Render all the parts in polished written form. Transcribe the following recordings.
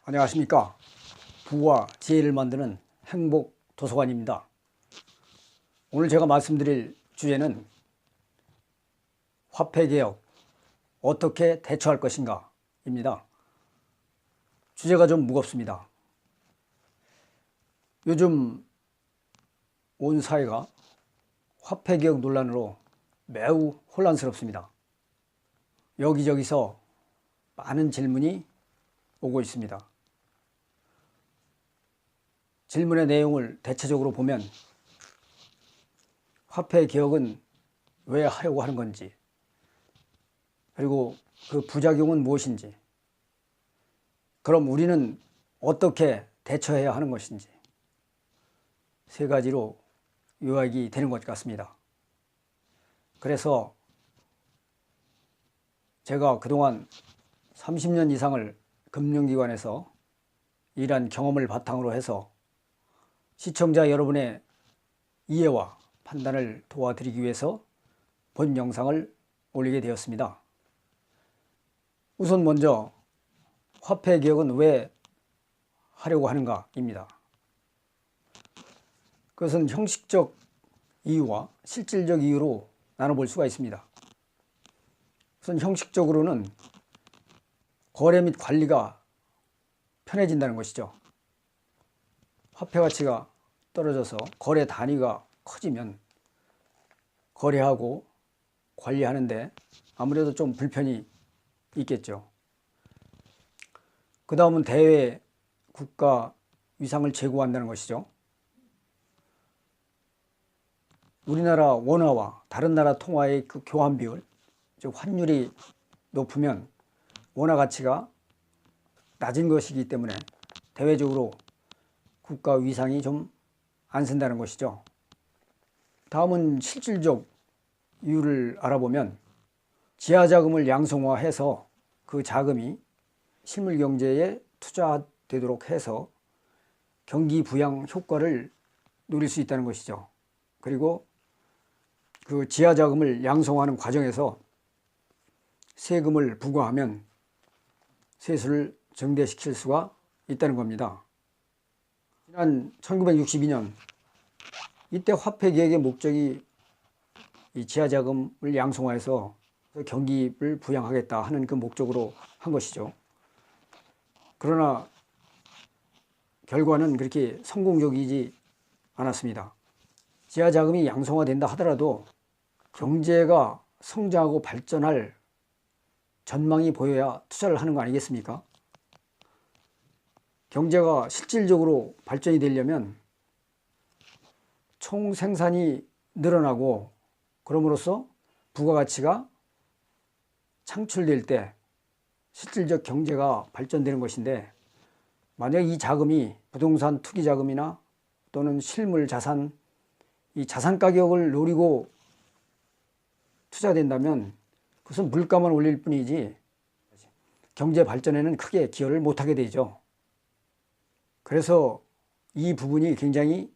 안녕하십니까. 부와 지혜를 만드는 행복도서관입니다. 오늘 제가 말씀드릴 주제는 화폐개혁 어떻게 대처할 것인가 입니다. 주제가 좀 무겁습니다. 요즘 온 사회가 화폐개혁 논란으로 매우 혼란스럽습니다. 여기저기서 많은 질문이 오고 있습니다. 질문의 내용을 대체적으로 보면 화폐 개혁은 왜 하려고 하는 건지, 그리고 그 부작용은 무엇인지, 그럼 우리는 어떻게 대처해야 하는 것인지, 세 가지로 요약이 되는 것 같습니다. 그래서 제가 그동안 30년 이상을 금융기관에서 일한 경험을 바탕으로 해서 시청자 여러분의 이해와 판단을 도와드리기 위해서 본 영상을 올리게 되었습니다. 우선 먼저 화폐 개혁은 왜 하려고 하는가입니다. 그것은 형식적 이유와 실질적 이유로 나눠볼 수가 있습니다. 우선 형식적으로는 거래 및 관리가 편해진다는 것이죠. 화폐 가치가 떨어져서 거래 단위가 커지면 거래하고 관리하는데 아무래도 좀 불편이 있겠죠. 그 다음은 대외 국가 위상을 제고한다는 것이죠. 우리나라 원화와 다른 나라 통화의 그 교환 비율, 즉 환율이 높으면 원화 가치가 낮은 것이기 때문에 대외적으로 국가 위상이 좀 안 쓴다는 것이죠. 다음은 실질적 이유를 알아보면 지하자금을 양성화해서 그 자금이 실물경제에 투자되도록 해서 경기 부양 효과를 누릴 수 있다는 것이죠. 그리고 그 지하자금을 양성화하는 과정에서 세금을 부과하면 세수를 증대시킬 수가 있다는 겁니다. 지난 1962년 이때 화폐 개혁의 목적이 이 지하자금을 양성화해서 경기를 부양하겠다 하는 그 목적으로 한 것이죠. 그러나 결과는 그렇게 성공적이지 않았습니다. 지하자금이 양성화된다 하더라도 경제가 성장하고 발전할 전망이 보여야 투자를 하는 거 아니겠습니까? 경제가 실질적으로 발전이 되려면 총 생산이 늘어나고 그럼으로써 부가가치가 창출될 때 실질적 경제가 발전되는 것인데, 만약 이 자금이 부동산 투기 자금이나 또는 실물 자산, 이 자산 가격을 노리고 투자된다면 그것은 물가만 올릴 뿐이지 경제 발전에는 크게 기여를 못하게 되죠. 그래서 이 부분이 굉장히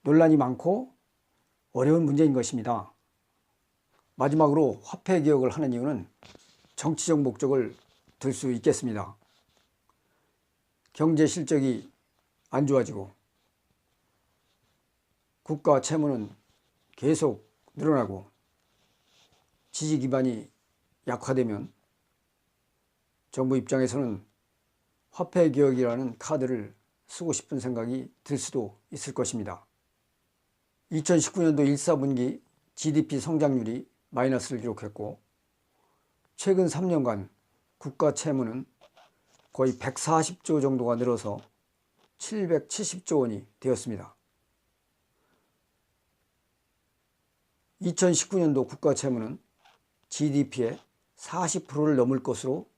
논란이 많고 어려운 문제인 것입니다. 마지막으로 화폐 개혁을 하는 이유는 정치적 목적을 들 수 있겠습니다. 경제 실적이 안 좋아지고 국가 채무는 계속 늘어나고 지지 기반이 약화되면 정부 입장에서는 화폐 개혁이라는 카드를 쓰고 싶은 생각이 들 수도 있을 것입니다. 2019년도 1사분기 GDP 성장률이 마이너스를 기록했고 최근 3년간 국가 채무는 거의 140조 정도가 늘어서 770조 원이 되었습니다. 2019년도 국가 채무는 GDP의 40%를 넘을 것으로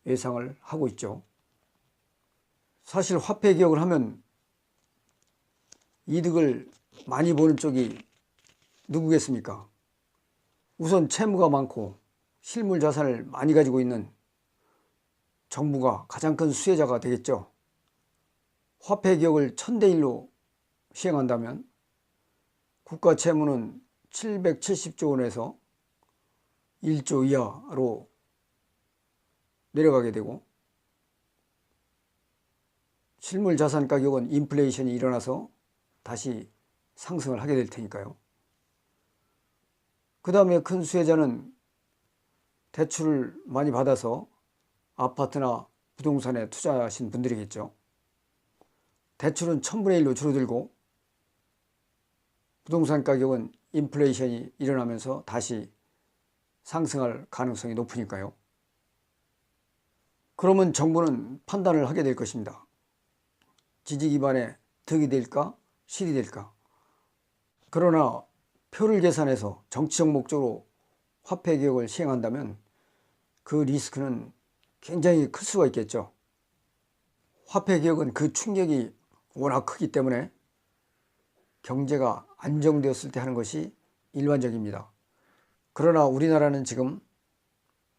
예상을 하고 있죠. 사실 화폐 개혁을 하면 이득을 많이 보는 쪽이 누구겠습니까? 우선 채무가 많고 실물 자산을 많이 가지고 있는 정부가 가장 큰 수혜자가 되겠죠. 화폐 개혁을 1000대1로 시행한다면 국가 채무는 770조 원에서 1조 이하로 내려가게 되고 실물 자산 가격은 인플레이션이 일어나서 다시 상승을 하게 될 테니까요. 그 다음에 큰 수혜자는 대출을 많이 받아서 아파트나 부동산에 투자하신 분들이겠죠. 대출은 1000분의 1로 줄어들고 부동산 가격은 인플레이션이 일어나면서 다시 상승할 가능성이 높으니까요. 그러면 정부는 판단을 하게 될 것입니다. 지지 기반에 득이 될까 실이 될까. 그러나 표를 계산해서 정치적 목적으로 화폐 개혁을 시행한다면 그 리스크는 굉장히 클 수가 있겠죠. 화폐 개혁은 그 충격이 워낙 크기 때문에 경제가 안정되었을 때 하는 것이 일반적입니다. 그러나 우리나라는 지금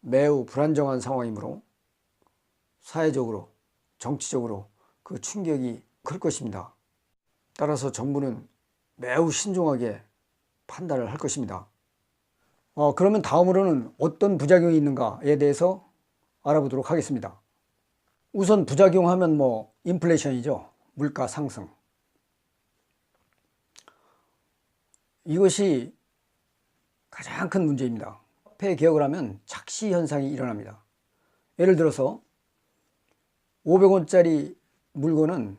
매우 불안정한 상황이므로 사회적으로, 정치적으로 그 충격이 클 것입니다. 따라서 정부는 매우 신중하게 판단을 할 것입니다. 그러면 다음으로는 어떤 부작용이 있는가에 대해서 알아보도록 하겠습니다. 우선 부작용하면 인플레이션이죠. 물가 상승. 이것이 가장 큰 문제입니다. 화폐 개혁을 하면 착시 현상이 일어납니다. 예를 들어서 500원짜리 물건은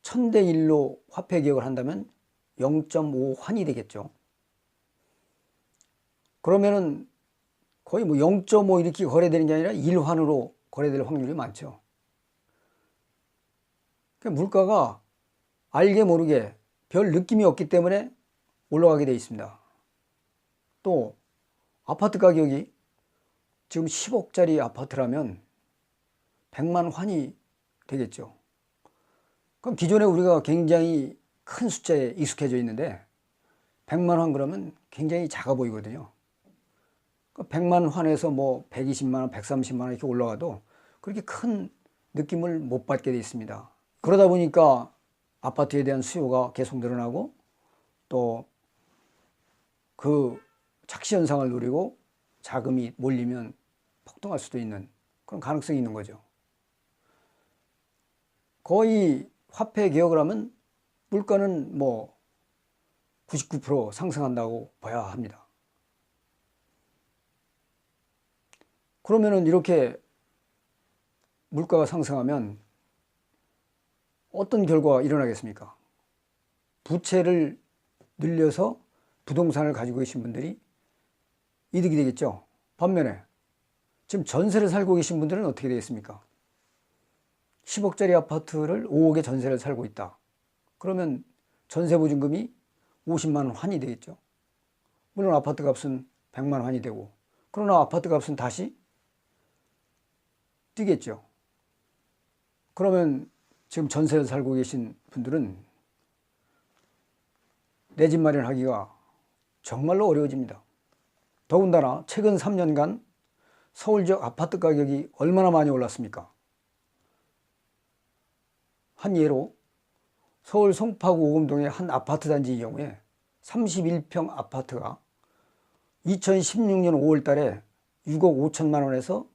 1000대 1로 화폐 개혁을 한다면 0.5환이 되겠죠. 그러면은 거의 0.5 이렇게 거래되는 게 아니라 1환으로 거래될 확률이 많죠. 그러니까 물가가 알게 모르게 별 느낌이 없기 때문에 올라가게 되어 있습니다. 또 아파트 가격이 지금 10억짜리 아파트라면 100만 환이 되겠죠. 그럼 기존에 우리가 굉장히 큰 숫자에 익숙해져 있는데 100만 환 그러면 굉장히 작아 보이거든요. 100만 환에서 120만 원, 130만 원 이렇게 올라가도 그렇게 큰 느낌을 못 받게 되어 있습니다. 그러다 보니까 아파트에 대한 수요가 계속 늘어나고 또 그 착시 현상을 노리고 자금이 몰리면 폭등할 수도 있는 그런 가능성이 있는 거죠. 거의 화폐 개혁을 하면 물가는 99% 상승한다고 봐야 합니다. 그러면은 이렇게 물가가 상승하면 어떤 결과가 일어나겠습니까? 부채를 늘려서 부동산을 가지고 계신 분들이 이득이 되겠죠. 반면에 지금 전세를 살고 계신 분들은 어떻게 되겠습니까? 10억짜리 아파트를 5억에 전세를 살고 있다. 그러면 전세 보증금이 50만 원 환이 되겠죠. 물론 아파트 값은 100만 환이 되고, 그러나 아파트 값은 다시 뛰겠죠. 그러면 지금 전세를 살고 계신 분들은 내 집 마련하기가 정말로 어려워집니다. 더군다나 최근 3년간 서울 지역 아파트 가격이 얼마나 많이 올랐습니까? 한 예로 서울 송파구 오금동의 한 아파트 단지의 경우에 31평 아파트가 2016년 5월 달에 6억 5천만 원에서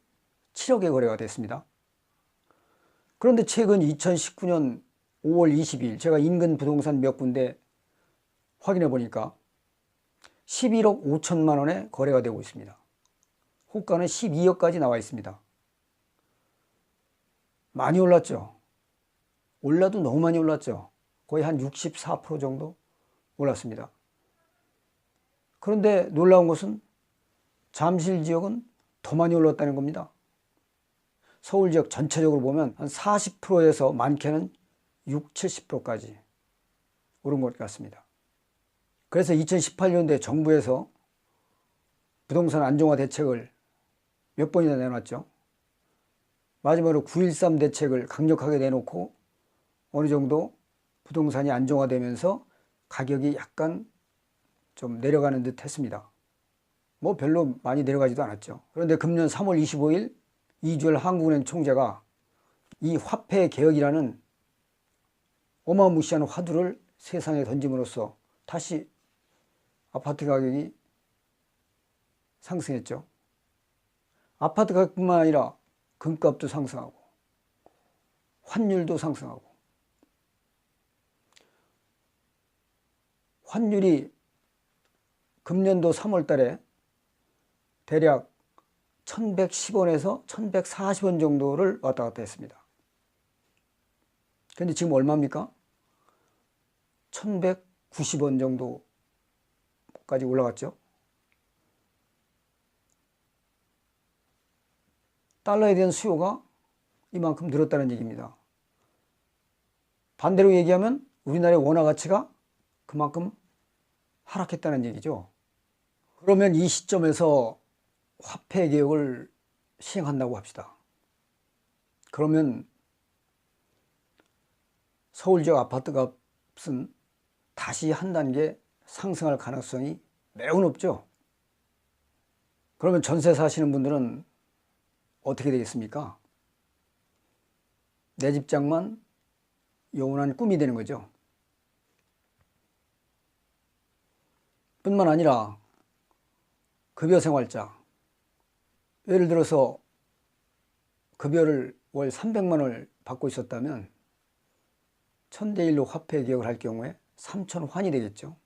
7억에 거래가 됐습니다. 그런데 최근 2019년 5월 22일 제가 인근 부동산 몇 군데 확인해 보니까 11억 5천만 원에 거래가 되고 있습니다. 호가는 12억까지 나와 있습니다. 많이 올랐죠. 올라도 너무 많이 올랐죠. 거의 한 64% 정도 올랐습니다. 그런데 놀라운 것은 잠실 지역은 더 많이 올랐다는 겁니다. 서울 지역 전체적으로 보면 한 40%에서 많게는 60, 70%까지 오른 것 같습니다. 그래서 2018년도에 정부에서 부동산 안정화 대책을 몇 번이나 내놨죠. 마지막으로 9.13 대책을 강력하게 내놓고 어느 정도 부동산이 안정화되면서 가격이 약간 좀 내려가는 듯 했습니다. 별로 많이 내려가지도 않았죠. 그런데 금년 3월 25일 이주열 한국은행 총재가 이 화폐 개혁이라는 어마무시한 화두를 세상에 던짐으로써 다시 아파트 가격이 상승했죠. 아파트 가격뿐만 아니라 금값도 상승하고 환율도 상승하고, 환율이 금년도 3월 달에 대략 1110원에서 1140원 정도를 왔다 갔다 했습니다. 그런데 지금 얼마입니까? 1190원 정도까지 올라갔죠. 달러에 대한 수요가 이만큼 늘었다는 얘기입니다. 반대로 얘기하면 우리나라의 원화 가치가 그만큼 하락했다는 얘기죠. 그러면 이 시점에서 화폐 개혁을 시행한다고 합시다. 그러면 서울 지역 아파트 값은 다시 한 단계 상승할 가능성이 매우 높죠. 그러면 전세 사시는 분들은 어떻게 되겠습니까? 내 집장만 영원한 꿈이 되는 거죠. 뿐만 아니라 급여생활자, 예를 들어서 급여를 월 300만 원을 받고 있었다면 1000대1로 화폐 개혁을 할 경우에 3000환이 되겠죠.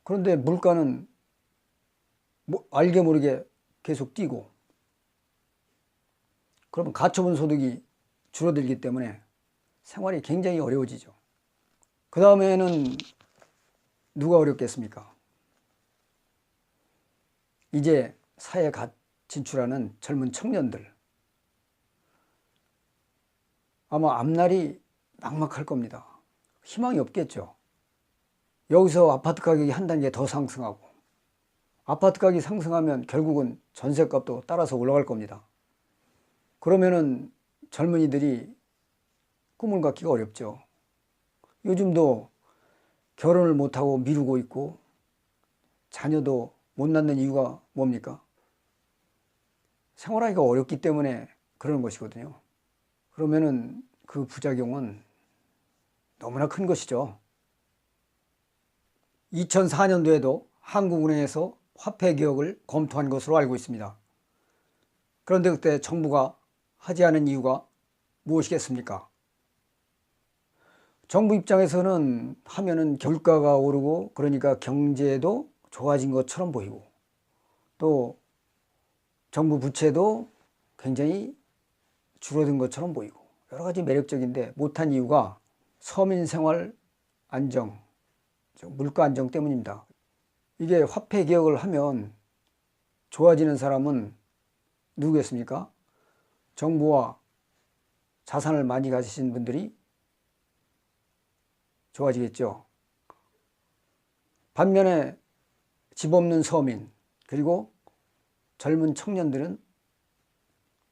그런데 물가는 알게 모르게 계속 뛰고, 그러면 가처분 소득이 줄어들기 때문에 생활이 굉장히 어려워지죠. 그 다음에는 누가 어렵겠습니까? 이제 사회에 갓 진출하는 젊은 청년들. 아마 앞날이 막막할 겁니다. 희망이 없겠죠. 여기서 아파트 가격이 한 단계 더 상승하고, 아파트 가격이 상승하면 결국은 전셋값도 따라서 올라갈 겁니다. 그러면은 젊은이들이 꿈을 갖기가 어렵죠. 요즘도 결혼을 못하고 미루고 있고 자녀도 못 낳는 이유가 뭡니까? 생활하기가 어렵기 때문에 그러는 것이거든요. 그러면은 그 부작용은 너무나 큰 것이죠. 2004년도에도 한국은행에서 화폐 개혁을 검토한 것으로 알고 있습니다. 그런데 그때 정부가 하지 않은 이유가 무엇이겠습니까? 정부 입장에서는 하면은 물가가 오르고 그러니까 경제도 좋아진 것처럼 보이고, 또 정부 부채도 굉장히 줄어든 것처럼 보이고, 여러 가지 매력적인데 못한 이유가 서민 생활 안정, 물가 안정 때문입니다. 이게 화폐 개혁을 하면 좋아지는 사람은 누구겠습니까? 정부와 자산을 많이 가지신 분들이 좋아지겠죠. 반면에 집 없는 서민, 그리고 젊은 청년들은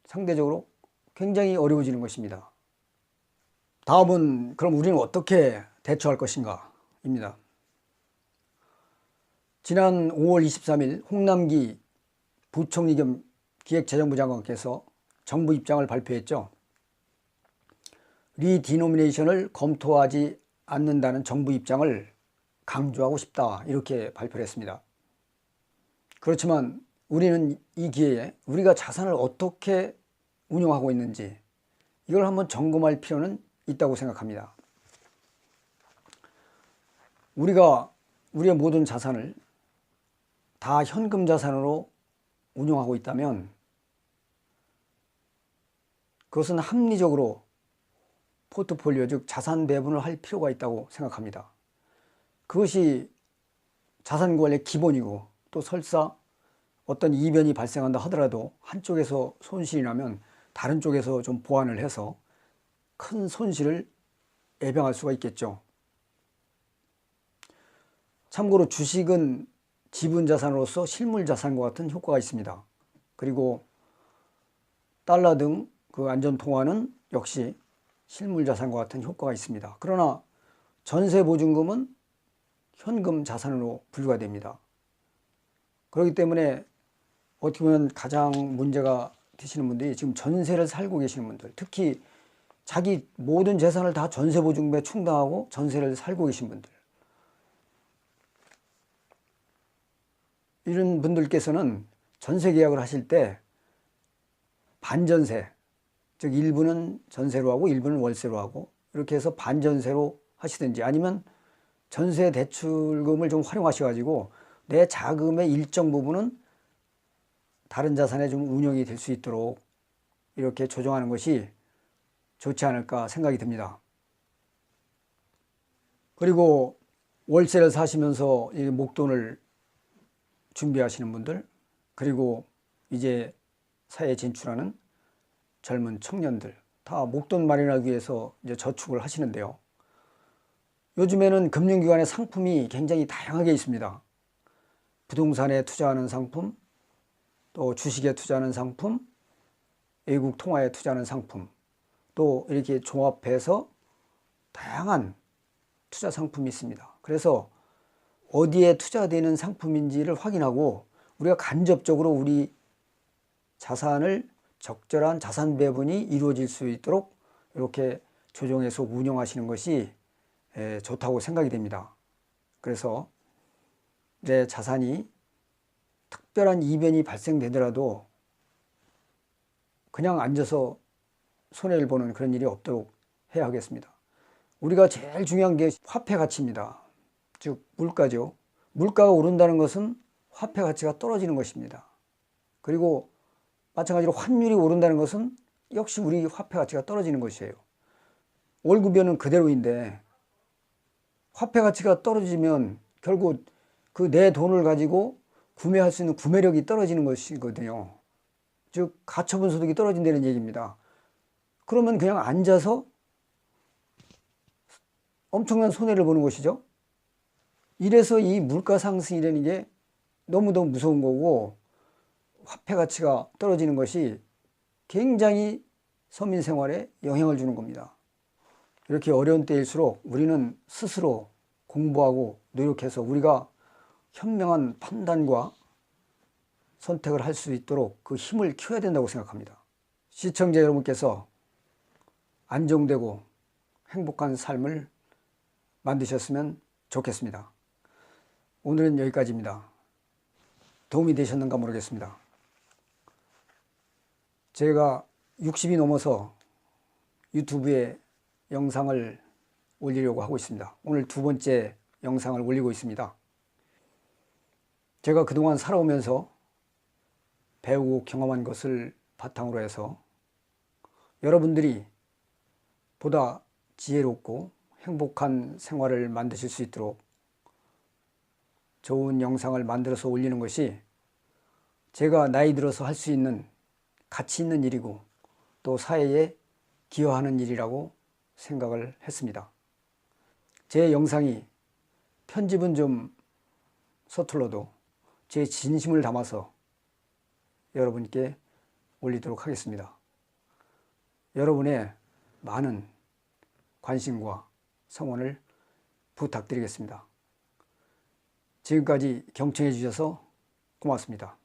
상대적으로 굉장히 어려워지는 것입니다. 다음은 그럼 우리는 어떻게 대처할 것인가 입니다. 지난 5월 23일 홍남기 부총리 겸 기획재정부 장관께서 정부 입장을 발표했죠. 리디노미네이션을 검토하지 않는다는 정부 입장을 강조하고 싶다, 이렇게 발표를 했습니다. 그렇지만 우리는 이 기회에 우리가 자산을 어떻게 운용하고 있는지 이걸 한번 점검할 필요는 있다고 생각합니다. 우리가 우리의 모든 자산을 다 현금 자산으로 운용하고 있다면 그것은 합리적으로 포트폴리오, 즉 자산 배분을 할 필요가 있다고 생각합니다. 그것이 자산 관리의 기본이고, 또 설사 어떤 이변이 발생한다 하더라도 한쪽에서 손실이 나면 다른 쪽에서 좀 보완을 해서 큰 손실을 예방할 수가 있겠죠. 참고로 주식은 지분 자산으로서 실물 자산과 같은 효과가 있습니다. 그리고 달러 등 그 안전 통화는 역시 실물 자산과 같은 효과가 있습니다. 그러나 전세 보증금은 현금 자산으로 분류가 됩니다. 그렇기 때문에 어떻게 보면 가장 문제가 되시는 분들이 지금 전세를 살고 계시는 분들, 특히 자기 모든 재산을 다 전세 보증금에 충당하고 전세를 살고 계신 분들, 이런 분들께서는 전세 계약을 하실 때 반전세, 즉 일부는 전세로 하고 일부는 월세로 하고 이렇게 해서 반전세로 하시든지 아니면 전세 대출금을 좀 활용하셔가지고 내 자금의 일정 부분은 다른 자산에 좀 운용이 될 수 있도록 이렇게 조정하는 것이 좋지 않을까 생각이 듭니다. 그리고 월세를 사시면서 이 목돈을 준비하시는 분들, 그리고 이제 사회에 진출하는 젊은 청년들, 다 목돈 마련하기 위해서 이제 저축을 하시는데요. 요즘에는 금융기관의 상품이 굉장히 다양하게 있습니다. 부동산에 투자하는 상품, 또 주식에 투자하는 상품, 외국 통화에 투자하는 상품, 또 이렇게 종합해서 다양한 투자 상품이 있습니다. 그래서 어디에 투자되는 상품인지를 확인하고 우리가 간접적으로 우리 자산을 적절한 자산 배분이 이루어질 수 있도록 이렇게 조정해서 운영하시는 것이 좋다고 생각이 됩니다. 그래서 내 자산이 특별한 이변이 발생되더라도 그냥 앉아서 손해를 보는 그런 일이 없도록 해야 하겠습니다. 우리가 제일 중요한 게 화폐 가치입니다. 즉 물가죠. 물가가 오른다는 것은 화폐 가치가 떨어지는 것입니다. 그리고 마찬가지로 환율이 오른다는 것은 역시 우리 화폐 가치가 떨어지는 것이에요. 월급이는 그대로인데 화폐 가치가 떨어지면 결국 그 내 돈을 가지고 구매할 수 있는 구매력이 떨어지는 것이거든요. 즉 가처분 소득이 떨어진다는 얘기입니다. 그러면 그냥 앉아서 엄청난 손해를 보는 것이죠. 이래서 이 물가 상승이라는 게 너무너무 무서운 거고 화폐 가치가 떨어지는 것이 굉장히 서민 생활에 영향을 주는 겁니다. 이렇게 어려운 때일수록 우리는 스스로 공부하고 노력해서 우리가 현명한 판단과 선택을 할 수 있도록 그 힘을 키워야 된다고 생각합니다. 시청자 여러분께서 안정되고 행복한 삶을 만드셨으면 좋겠습니다. 오늘은 여기까지입니다. 도움이 되셨는가 모르겠습니다. 제가 60이 넘어서 유튜브에 영상을 올리려고 하고 있습니다. 오늘 두 번째 영상을 올리고 있습니다. 제가 그동안 살아오면서 배우고 경험한 것을 바탕으로 해서 여러분들이 보다 지혜롭고 행복한 생활을 만드실 수 있도록 좋은 영상을 만들어서 올리는 것이 제가 나이 들어서 할 수 있는 가치 있는 일이고 또 사회에 기여하는 일이라고 생각을 했습니다. 제 영상이 편집은 좀 서툴러도 제 진심을 담아서 여러분께 올리도록 하겠습니다. 여러분의 많은 관심과 성원을 부탁드리겠습니다. 지금까지 경청해 주셔서 고맙습니다.